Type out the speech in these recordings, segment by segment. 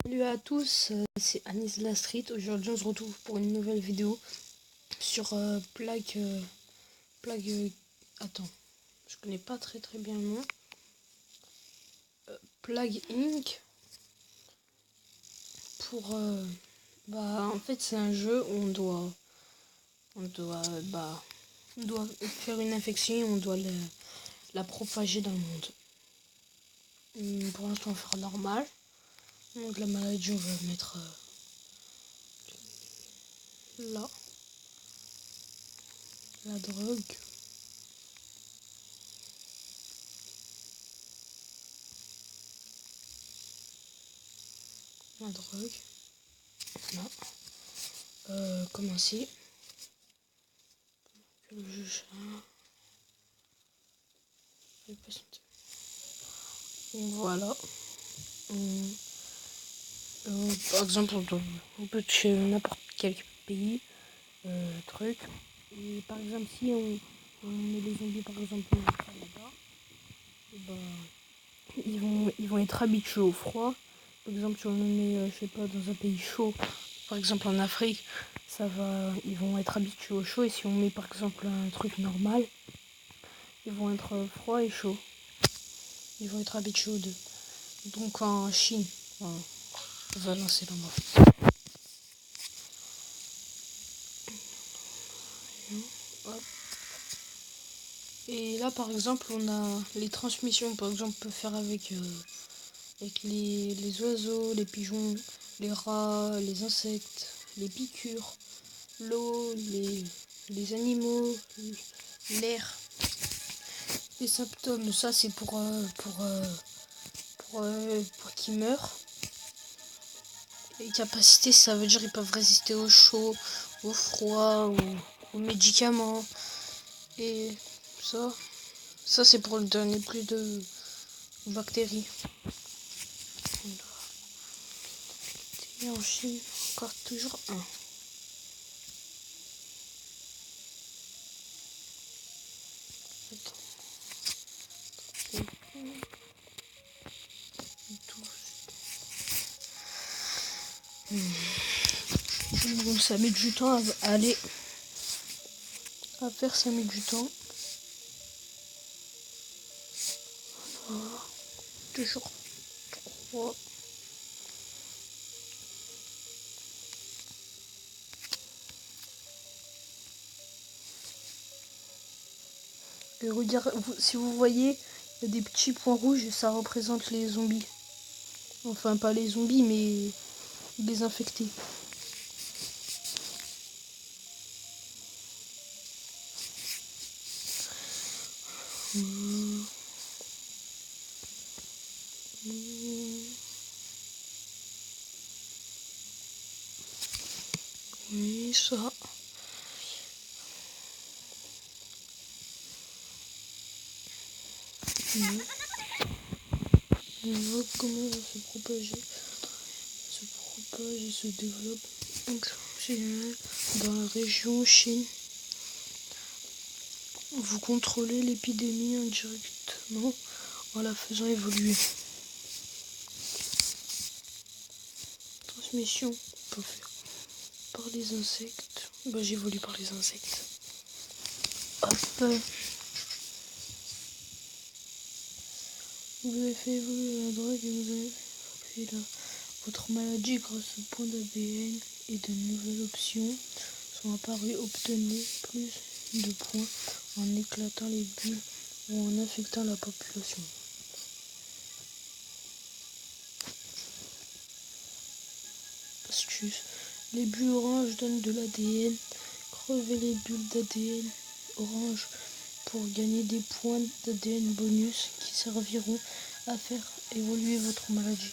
Salut à tous, c'est Anis de la Street. Aujourd'hui, on se retrouve pour une nouvelle vidéo sur attends, je connais pas très bien le nom. Plague Inc. Pour en fait, c'est un jeu où on doit faire une infection et on doit la propager dans le monde. Pour l'instant, on va faire normal. Donc la maladie, on va mettre là. La drogue. La drogue. Là. Commencer. Le jeu voilà. Par exemple, on peut chez n'importe quel pays, truc. Et par exemple, si on met les zombies, par exemple, au Canada, et ils vont être habitués au froid. Par exemple, si on les met, je sais pas, dans un pays chaud, par exemple en Afrique, ils vont être habitués au chaud. Et si on met par exemple un truc normal, ils vont être froid et chaud. Ils vont être habitués aux deux. Donc en Chine, on va lancer là-bas. Hop. Et là par exemple on a les transmissions, par exemple on peut faire avec les oiseaux, les pigeons, les rats, les insectes, les piqûres, l'eau, les animaux, l'air. Les symptômes, ça c'est pour qu'ils meurent. Les capacités, ça veut dire qu'ils peuvent résister au chaud, au froid, aux médicaments. Et ça c'est pour le donner plus de bactéries. Et en Chine, encore toujours un. Bon, ça met du temps à aller à faire, ça met du temps. Voilà. Toujours 3. Et regardez, si vous voyez, il y a des petits points rouges, ça représente les zombies. Enfin, pas les zombies, mais les infectés. Oui, ça. On voit comment ça se propage et se développe en général dans la région Chine. Vous contrôlez l'épidémie indirectement en la faisant évoluer. Transmission, on peut faire par les insectes. J'évolue par les insectes. Hop. Vous avez fait évoluer la drogue et vous avez fait votre maladie grâce au point d'ADN et de nouvelles options sont apparues. Obtenez plus de points en éclatant les bulles ou en infectant la population. Astuce. Les bulles oranges donnent de l'ADN. Crevez les bulles d'ADN orange pour gagner des points d'ADN bonus qui serviront à faire évoluer votre maladie.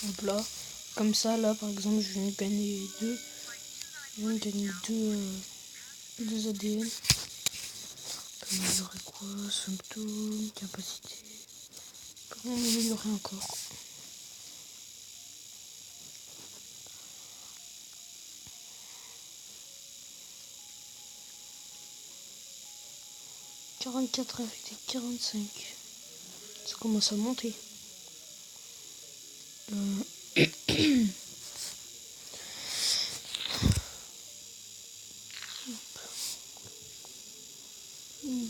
Donc là, comme ça, là par exemple, je viens de gagner deux ADN. Améliorer quoi? Symptômes, capacité. Comment améliorer encore? « 44 avec des 45. Ça commence à monter.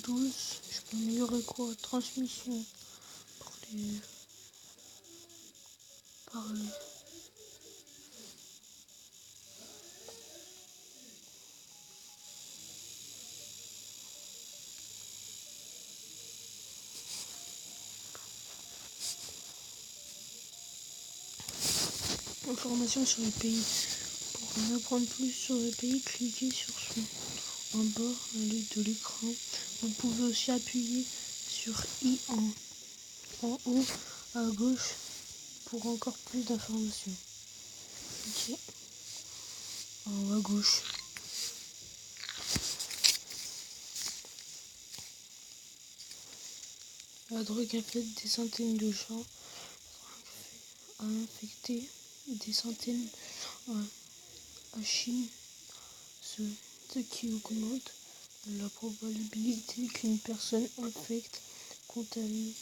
Douze, je peux améliorer quoi? Transmission. Parler. Information sur les pays. Pour en apprendre plus sur les pays, cliquez sur son en bas de l'écran. Vous pouvez aussi appuyer sur I en haut à gauche pour encore plus d'informations. Ok. En haut à gauche. La drogue infecte des centaines de gens à infecter des centaines à Chine, ce qui augmente la probabilité qu'une personne infectée contamine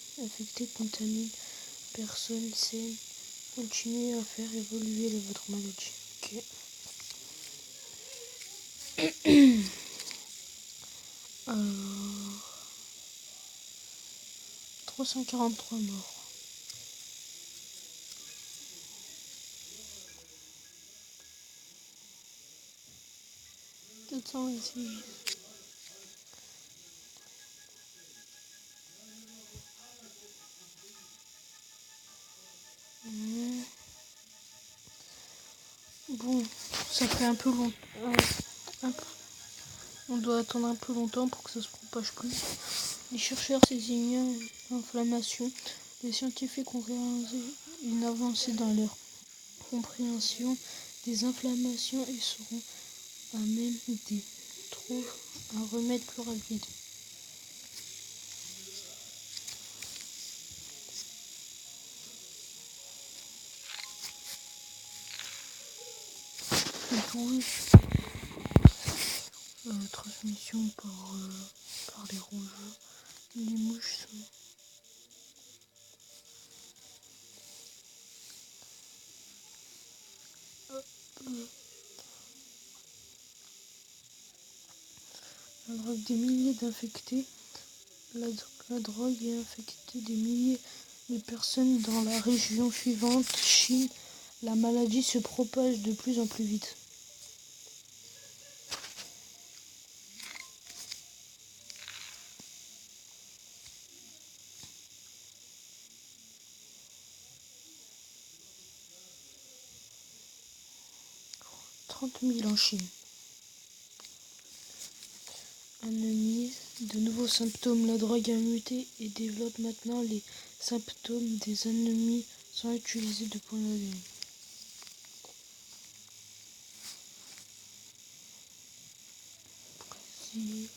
personne saine. Continuez à faire évoluer votre maladie. Ok. 343 morts. 426. Bon, ça fait un peu long. On doit attendre un peu longtemps pour que ça se propage plus. Les chercheurs désignant l'inflammation, les scientifiques ont réalisé une avancée dans leur compréhension des inflammations et seront à même de trouver un remède plus rapide. Transmission par les rongeurs. Les mouches sont... La drogue des milliers d'infectés. La drogue a infecté des milliers de personnes dans la région suivante, Chine. La maladie se propage de plus en plus vite. « 30 000 en Chine. Anémie, de nouveaux symptômes. La drogue a muté et développe maintenant les symptômes des anémies sans utiliser de points d'ADN. Si.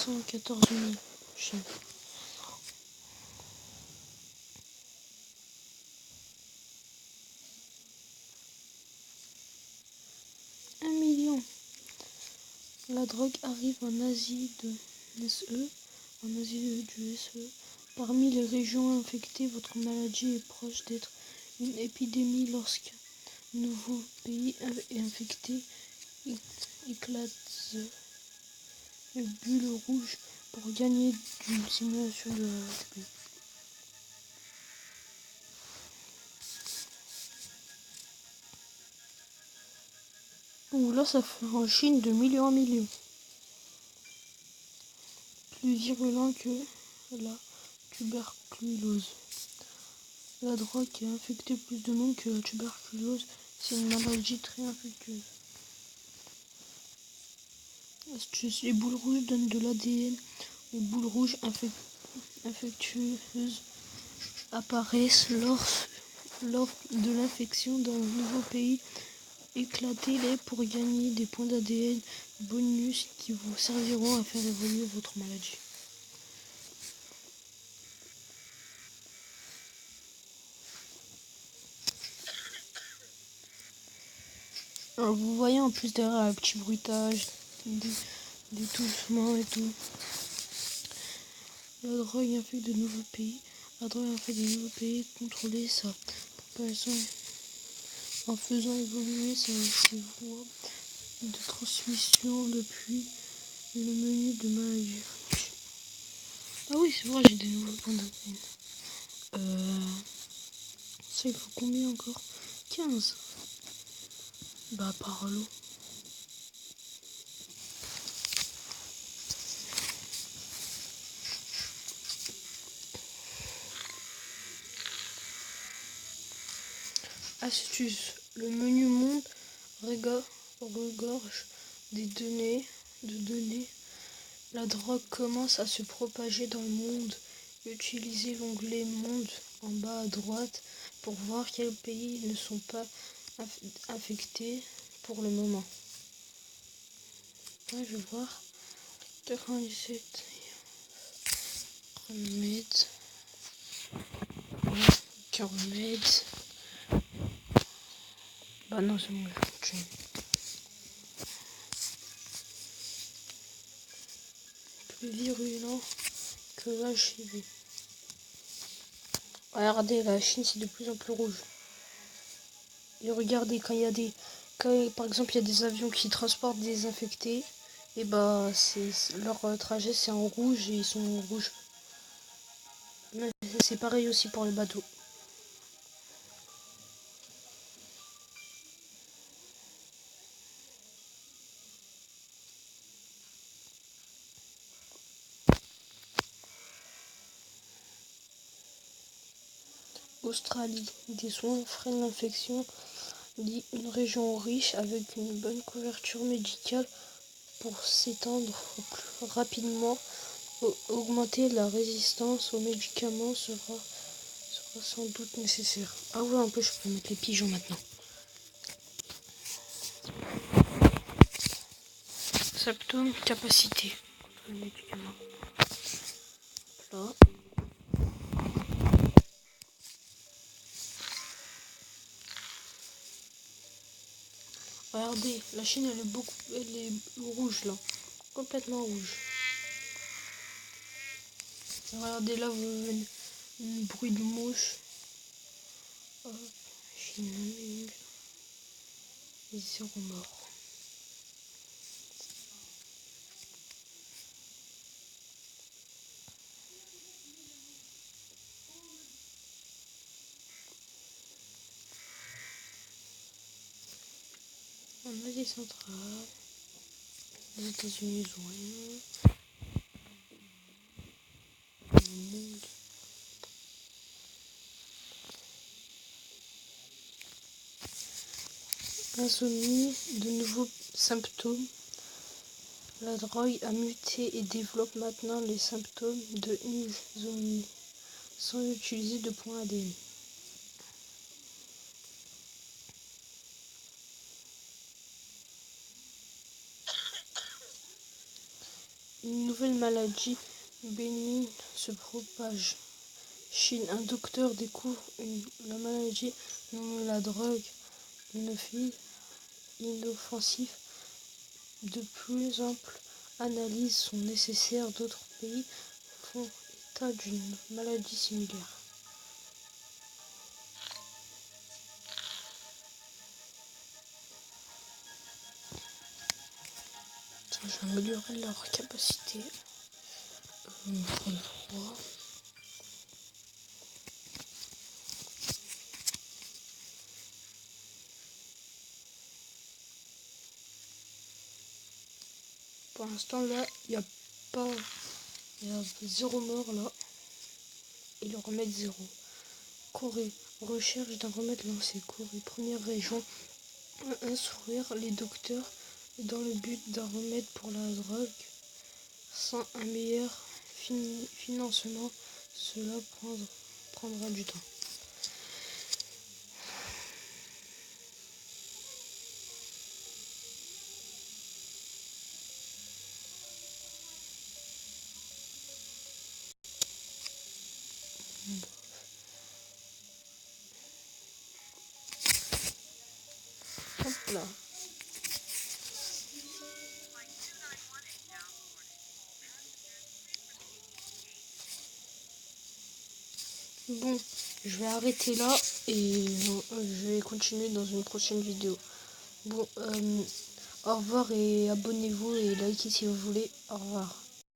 « 414 000 Chine. « 1 million. La drogue arrive en Asie du SE. Parmi les régions infectées, votre maladie est proche d'être une épidémie lorsqu'un nouveau pays est infecté. Éclate le bulle rouge pour gagner d'une simulation de la République. Donc là, ça fait en Chine de millions en millions. Plus virulent que la tuberculose. La drogue a infecté plus de monde que la tuberculose. C'est une maladie très infectieuse. Astuce. Les boules rouges donnent de l'ADN. Les boules rouges infectieuses apparaissent lors de l'infection dans un nouveau pays. Éclatez-les pour gagner des points d'ADN bonus qui vous serviront à faire évoluer votre maladie. Alors, vous voyez en plus derrière un petit bruitage, des touffements et tout. La drogue infecte de nouveaux pays. La drogue infecte de nouveaux pays. Contrôler sa population en faisant évoluer ses voies de transmission depuis le menu de maladie. Ah oui, c'est vrai, j'ai des nouveaux points d'ADN. Ça, il faut combien encore? 15. Bah, par l'eau. Astuce. Le menu monde regorge de données. La drogue commence à se propager dans le monde. Utilisez l'onglet Monde en bas à droite pour voir quels pays ne sont pas affectés pour le moment. Ouais, je vais voir. 97. Remède. Remède. Bah non, c'est bon, je plus virulent que l'HIV. Regardez, la Chine, c'est de plus en plus rouge. Et regardez, quand par exemple, il y a des avions qui transportent des infectés, et bah, leur trajet, c'est en rouge et ils sont rouges. Mais c'est pareil aussi pour les bateaux. Australie, des soins freinent l'infection, dit une région riche avec une bonne couverture médicale pour s'étendre plus rapidement. Augmenter la résistance aux médicaments sera sans doute nécessaire. Ah ouais, en plus je peux mettre les pigeons maintenant. Symptômes, capacité contre les médicaments. Là. Regardez, la Chine elle est rouge là, complètement rouge. Regardez là, vous un bruit de mouche. Hop, Chine, et 0 mort. En Asie centrale, les États-Unis ils ont rien. Le monde. Insomnie, de nouveaux symptômes. La drogue a muté et développe maintenant les symptômes de insomnie sans utiliser de points ADN. Une nouvelle maladie bénigne se propage. Chine, un docteur découvre la maladie nommée la drogue inoffensive. De plus amples analyses sont nécessaires. D'autres pays font état d'une maladie similaire. Je vais améliorer leur capacité. Pour l'instant là, il y a 0 mort là. Et le remède 0. Corée, recherche d'un remède lancé. Corée, première région à instruire les docteurs dans le but d'un remède pour la drogue. Sans un meilleur financement, cela prendra du temps. Hop là. Bon, je vais arrêter là et je vais continuer dans une prochaine vidéo. Bon, au revoir et abonnez-vous et likez si vous voulez. Au revoir.